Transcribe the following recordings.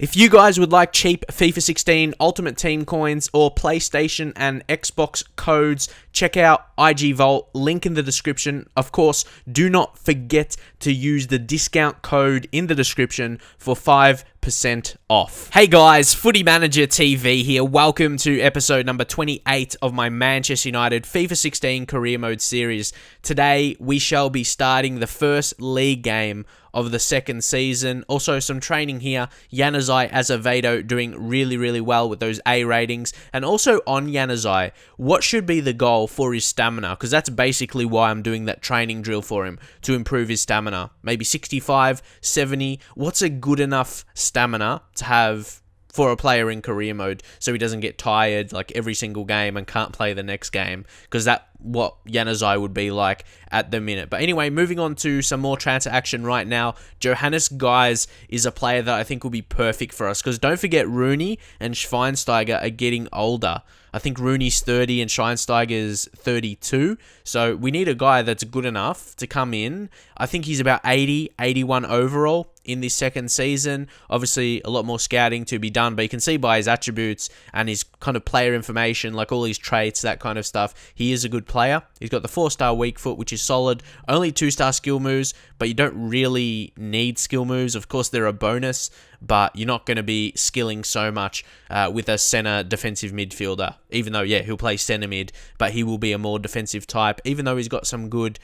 If you guys would like cheap FIFA 16 Ultimate Team coins or PlayStation and Xbox codes, check out IG Vault, link in the description. Of course, do not forget to use the discount code in the description for 5% off. Hey guys, Footy Manager TV here. Welcome to episode number 28 of my Manchester United FIFA 16 Career Mode series. Today, we shall be starting the first league game of the second season. Also, some training here. Januzaj Azevedo doing really well with those A ratings. And also on Januzaj, what should be the goal for his stamina? Because that's basically why I'm doing that training drill for him, to improve his stamina. Maybe 65, 70. What's a good enough stamina to have for a player in career mode so he doesn't get tired like every single game and can't play the next game? Because that's what Januzaj would be like at the minute. But anyway, moving on to some more transfer action right now. Johannes Guys is a player that I think will be perfect for us, because don't forget Rooney and Schweinsteiger are getting older. I think Rooney's 30 and Schweinsteiger's 32. So we need a guy that's good enough to come in. I think he's about 80, 81 overall in this second season. Obviously, a lot more scouting to be done, but you can see by his attributes and his kind of player information, like all his traits, that kind of stuff, he is a good player. He's got the 4-star weak foot, which is solid. Only 2-star skill moves, but you don't really need skill moves. Of course, they're a bonus, but you're not going to be skilling so much with a center defensive midfielder. Even though, yeah, he'll play center mid, but he will be a more defensive type, even though he's got some good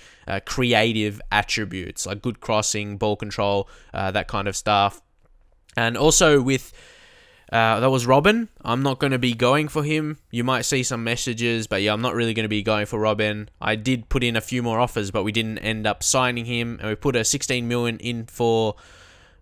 creative attributes, like good crossing, ball control, that kind of stuff. And also with that was Robin. I'm not going to be going for him. You might see some messages, but yeah, I'm not really going to be going for Robin. I did put in a few more offers, but we didn't end up signing him, and we put a 16 million in for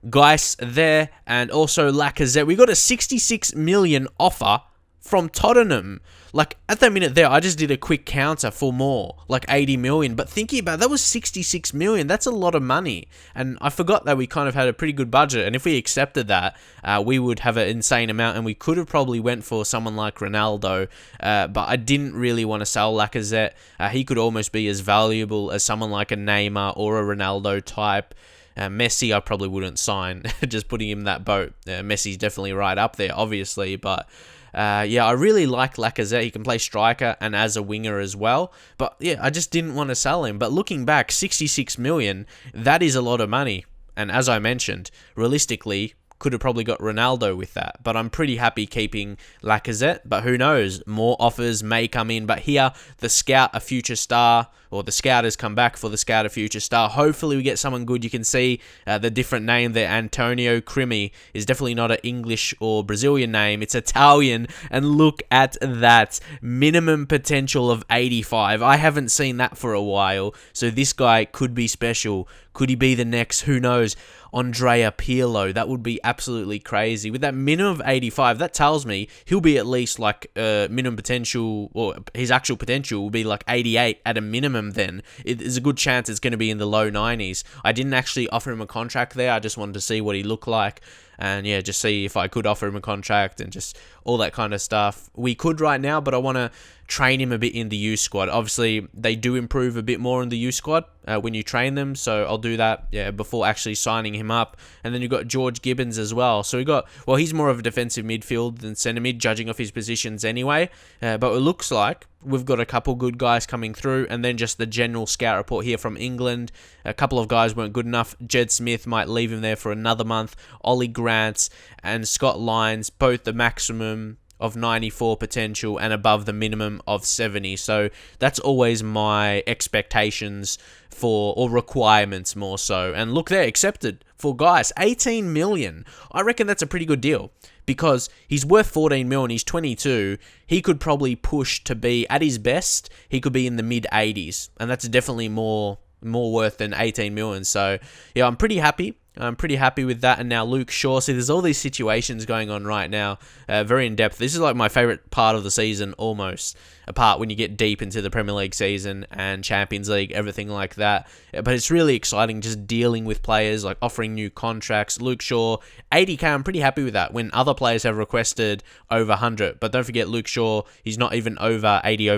Geis there, and also Lacazette. We got a 66 million offer from Tottenham. Like, at that minute there, I just did a quick counter for more, like 80 million. But thinking about it, that was 66 million. That's a lot of money. And I forgot that we kind of had a pretty good budget. And if we accepted that, we would have an insane amount. And we could have probably went for someone like Ronaldo. But I didn't really want to sell Lacazette. He could almost be as valuable as someone like a Neymar or a Ronaldo type. Messi, I probably wouldn't sign, just putting him in that boat. Messi's definitely right up there, obviously, but yeah, I really like Lacazette. He can play striker and as a winger as well. But yeah, I just didn't want to sell him. But looking back, 66 million, that is a lot of money. And as I mentioned, realistically, could have probably got Ronaldo with that. But I'm pretty happy keeping Lacazette. But who knows? More offers may come in. But here, the scout, a future star, or the scout has come back for the scout, a future star. Hopefully we get someone good. You can see the different name there. Antonio Crimi is definitely not an English or Brazilian name. It's Italian. And look at that. Minimum potential of 85. I haven't seen that for a while. So this guy could be special. Could he be the next? Who knows? Andrea Pirlo. That would be absolutely crazy. With that minimum of 85, that tells me he'll be at least like minimum potential, or his actual potential will be like 88 at a minimum then. There's a good chance it's going to be in the low 90s. I didn't actually offer him a contract there. I just wanted to see what he looked like. And yeah, just see if I could offer him a contract and just all that kind of stuff. We could right now, but I want to train him a bit in the youth squad. Obviously, they do improve a bit more in the youth squad when you train them. So I'll do that, yeah, before actually signing him up. And then you've got George Gibbons as well. So we got, well, he's more of a defensive midfield than centre mid, judging off his positions anyway. But it looks like we've got a couple good guys coming through, and then just the general scout report here from England. A couple of guys weren't good enough. Jed Smith might leave him there for another month. Ollie Grant and Scott Lyons, both the maximum of 94 potential and above the minimum of 70. So that's always my expectations for, or requirements more so. And look, they're accepted for guys. 18 million. I reckon that's a pretty good deal, because he's worth 14 million. He's 22. He could probably push to be, at his best, he could be in the mid 80s. And that's definitely more worth than 18 million. So yeah, I'm pretty happy. I'm pretty happy with that. And now Luke Shaw. See, there's all these situations going on right now. Very in-depth. This is like my favourite part of the season, almost. A part when you get deep into the Premier League season and Champions League, everything like that. But it's really exciting just dealing with players, like offering new contracts. Luke Shaw, 80k, I'm pretty happy with that, when other players have requested over 100. But don't forget, Luke Shaw, he's not even over 80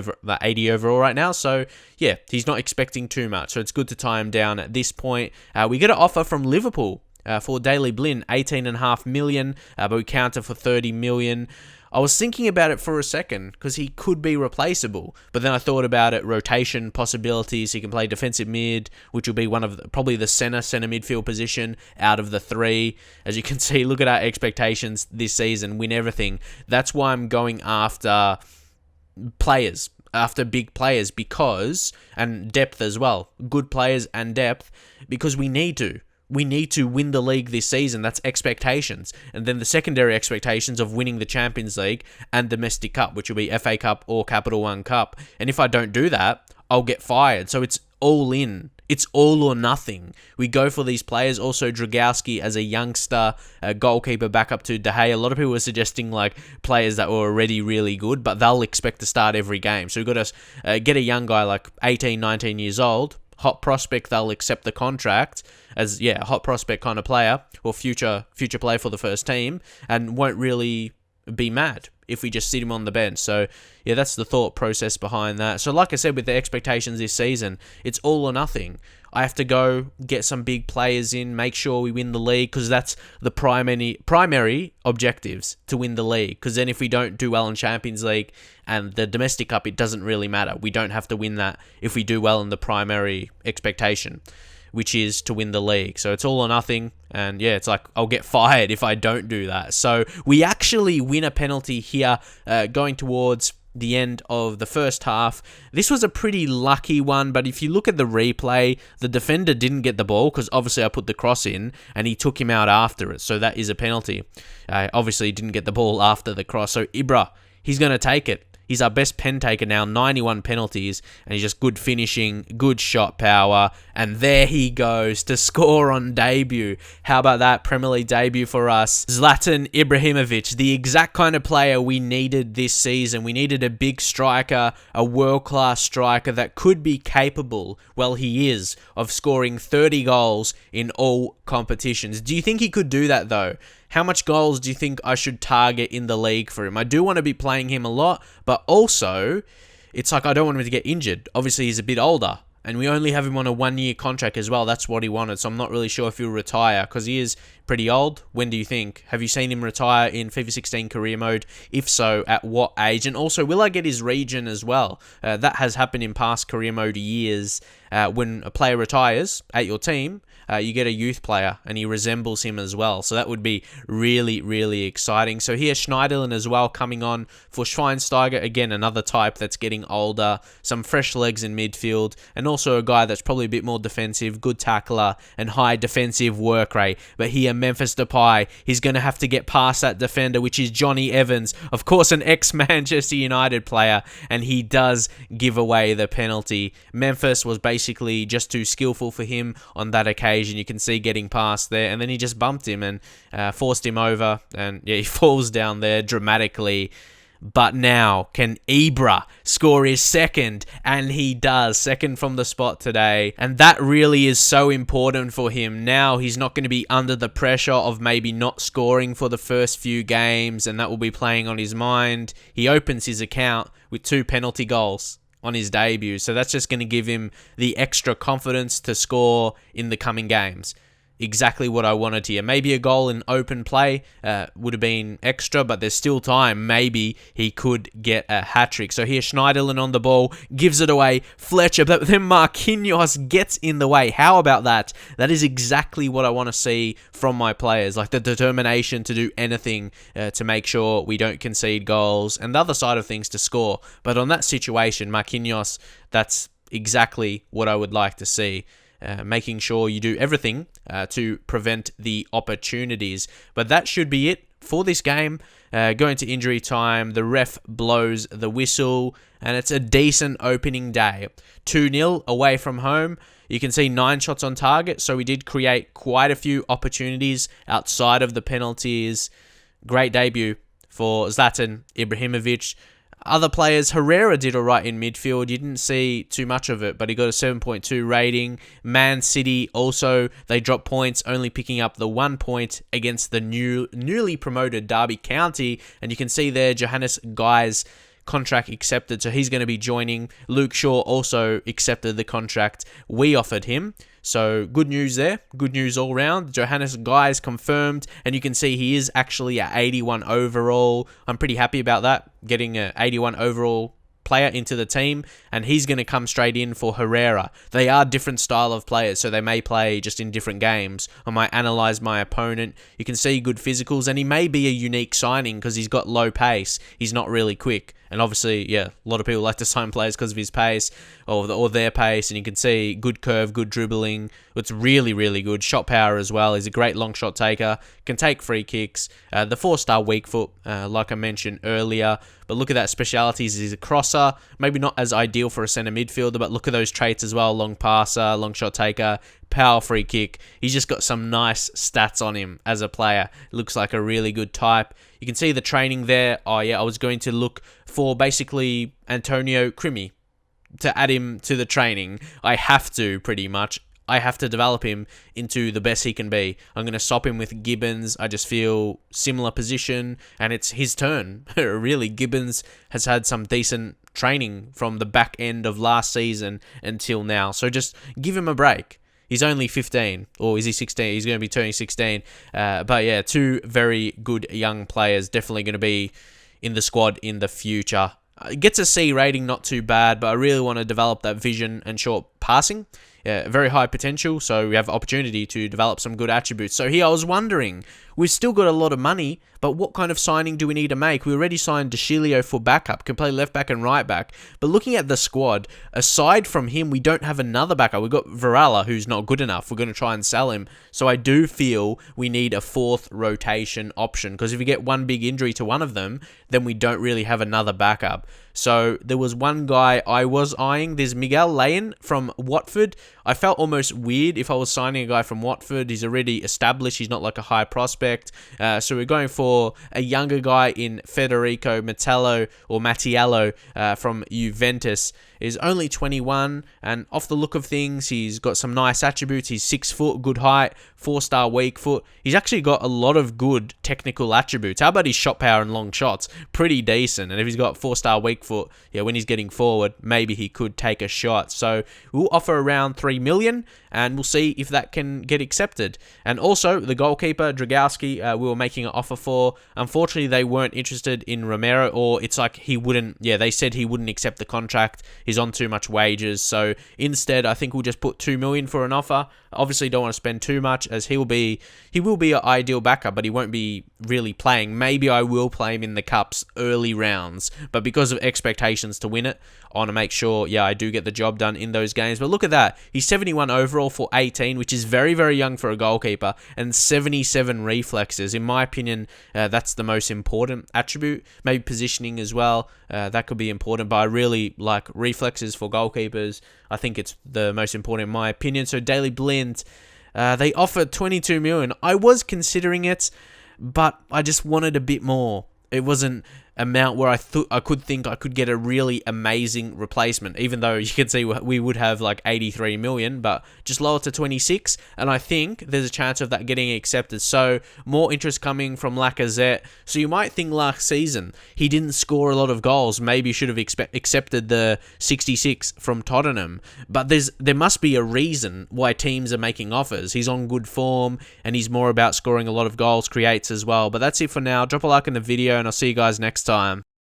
overall right now. So yeah, he's not expecting too much. So it's good to tie him down at this point. We get an offer from Liverpool. For Daley Blind, 18.5 million, but we counter for 30 million. I was thinking about it for a second because he could be replaceable, but then I thought about it, rotation possibilities. He can play defensive mid, which will be one of probably the center midfield position out of the three. As you can see, look at our expectations this season, win everything. That's why I'm going after players, after big players, because, and depth as well, good players and depth, because we need to. We need to win the league this season. That's expectations. And then the secondary expectations of winning the Champions League and Domestic Cup, which will be FA Cup or Capital One Cup. And if I don't do that, I'll get fired. So it's all in. It's all or nothing. We go for these players. Also, Dragowski as a youngster, a goalkeeper backup to De Gea. A lot of people were suggesting like players that were already really good, but they'll expect to start every game. So we've got to get a young guy like 18, 19 years old, hot prospect, they'll accept the contract as, a hot prospect kind of player or future player for the first team, and won't really be mad if we just sit him on the bench. So, that's the thought process behind that. So, like I said, with the expectations this season, it's all or nothing. I have to go get some big players in, make sure we win the league, because that's the primary objectives, to win the league. Because then if we don't do well in Champions League and the Domestic Cup, it doesn't really matter. We don't have to win that if we do well in the primary expectation, which is to win the league. So it's all or nothing. And it's like I'll get fired if I don't do that. So we actually win a penalty here going towards the end of the first half. This was a pretty lucky one, but if you look at the replay, the defender didn't get the ball because obviously I put the cross in and he took him out after it. So that is a penalty. Obviously he didn't get the ball after the cross. So Ibra, he's going to take it. He's our best pen taker now, 91 penalties, and he's just good finishing, good shot power, and there he goes to score on debut. How about that Premier League debut for us? Zlatan Ibrahimovic, the exact kind of player we needed this season. We needed a big striker, a world-class striker that could be capable, well he is, of scoring 30 goals in all competitions. Do you think he could do that though? How much goals do you think I should target in the league for him? I do want to be playing him a lot, but also, it's like I don't want him to get injured. Obviously, he's a bit older, and we only have him on a 1-year contract as well. That's what he wanted, so I'm not really sure if he'll retire, because he is pretty old. When do you think? Have you seen him retire in FIFA 16 career mode? If so, at what age? And also, will I get his region as well? That has happened in past career mode years. When a player retires at your team, you get a youth player, and he resembles him as well. So that would be really, really exciting. So here, Schneiderlin as well coming on for Schweinsteiger. Again, another type that's getting older. Some fresh legs in midfield. And also a guy that's probably a bit more defensive, good tackler, and high defensive work rate. But here, Memphis Depay, he's going to have to get past that defender, which is Johnny Evans. Of course, an ex-Manchester United player. And he does give away the penalty. Memphis was basically just too skillful for him on that occasion. You can see getting past there, and then he just bumped him and forced him over, and he falls down there dramatically. But now, can Ibra score his second? And he does. Second from the spot today. And that really is so important for him. Now, he's not going to be under the pressure of maybe not scoring for the first few games, and that will be playing on his mind. He opens his account with 2 penalty goals on his debut. So that's just going to give him the extra confidence to score in the coming games. Exactly what I wanted here. Maybe a goal in open play would have been extra, but there's still time. Maybe he could get a hat-trick. So here, Schneiderlin on the ball, gives it away. Fletcher, but then Marquinhos gets in the way. How about that? That is exactly what I want to see from my players. Like the determination to do anything to make sure we don't concede goals. And the other side of things, to score. But on that situation, Marquinhos, that's exactly what I would like to see. Making sure you do everything to prevent the opportunities. But that should be it for this game. Going to injury time, the ref blows the whistle, and it's a decent opening day. 2-0 away from home. You can see 9 shots on target, so we did create quite a few opportunities outside of the penalties. Great debut for Zlatan Ibrahimovic. Other players, Herrera did alright in midfield. You didn't see too much of it, but he got a 7.2 rating. Man City also, they dropped points, only picking up the 1 point against the newly promoted Derby County. And you can see there, Johannes Guy's contract accepted, so he's going to be joining. Luke Shaw also accepted the contract we offered him. So good news there. Good news all round. Johannes Guy is confirmed, and you can see he is actually at 81 overall. I'm pretty happy about that, getting an 81 overall player into the team, and he's going to come straight in for Herrera. They are different style of players, so they may play just in different games. I might analyze my opponent. You can see good physicals, and he may be a unique signing because he's got low pace. He's not really quick. And obviously, yeah, a lot of people like to sign players because of his pace or their pace. And you can see good curve, good dribbling. It's really, really good. Shot power as well. He's a great long shot taker. Can take free kicks. The 4-star weak foot, like I mentioned earlier. But look at that specialities. He's a crosser. Maybe not as ideal for a centre midfielder, but look at those traits as well. Long passer, long shot taker, power free kick. He's just got some nice stats on him as a player. Looks like a really good type. You can see the training there. Oh yeah, I was going to look for basically Antonio Crimi to add him to the training. I have to, pretty much. I have to develop him into the best he can be. I'm going to swap him with Gibbons. I just feel similar position, and it's his turn. Really, Gibbons has had some decent training from the back end of last season until now. So just give him a break. He's only 15, or is he 16? He's going to be turning 16. But yeah, two very good young players. Definitely going to be in the squad in the future. It gets a C rating, not too bad, but I really want to develop that vision and short passing. Very high potential, so we have opportunity to develop some good attributes. So here I was wondering, we've still got a lot of money, but what kind of signing do we need to make? We already signed DeCilio for backup, can play left back and right back. But looking at the squad, aside from him, we don't have another backup. We've got Varela, who's not good enough. We're going to try and sell him. So I do feel we need a 4th rotation option, because if we get one big injury to one of them, then we don't really have another backup. So there was one guy I was eyeing. There's Miguel Leyen from Watford. I felt almost weird if I was signing a guy from Watford. He's already established. He's not like a high prospect. So we're going for a younger guy in Federico Mattiello from Juventus. Is only 21, and off the look of things, he's got some nice attributes. He's 6 foot, good height, 4-star weak foot. He's actually got a lot of good technical attributes. How about his shot power and long shots? Pretty decent. And if he's got 4-star weak foot, yeah, when he's getting forward, maybe he could take a shot. So we'll offer around 3 million, and we'll see if that can get accepted. And also, the goalkeeper, Dragowski, we were making an offer for. Unfortunately, they weren't interested in Romero, or it's like he wouldn't, they said he wouldn't accept the contract. He's on too much wages. So instead, I think we'll just put 2 million for an offer. Obviously, don't want to spend too much, as he will be an ideal backup, but he won't be really playing. Maybe I will play him in the cups early rounds, but because of expectations to win it, I want to make sure, I do get the job done in those games. But look at that. He's 71 overall for 18, which is very, very young for a goalkeeper, and 77 reflexes. In my opinion, that's the most important attribute. Maybe positioning as well. That could be important, but I really like reflexes for goalkeepers. I think it's the most important in my opinion. So Daily Blind, they offered 22 million. I was considering it, but I just wanted a bit more. It wasn't amount where I could think I could get a really amazing replacement, even though you can see we would have like 83 million, but just lower to 26, and I think there's a chance of that getting accepted. So more interest coming from Lacazette. So you might think last season he didn't score a lot of goals, maybe you should have accepted the 66 from Tottenham, but there must be a reason why teams are making offers. He's on good form, and he's more about scoring a lot of goals, creates as well. But that's it for now. Drop a like in the video, and I'll see you guys next time.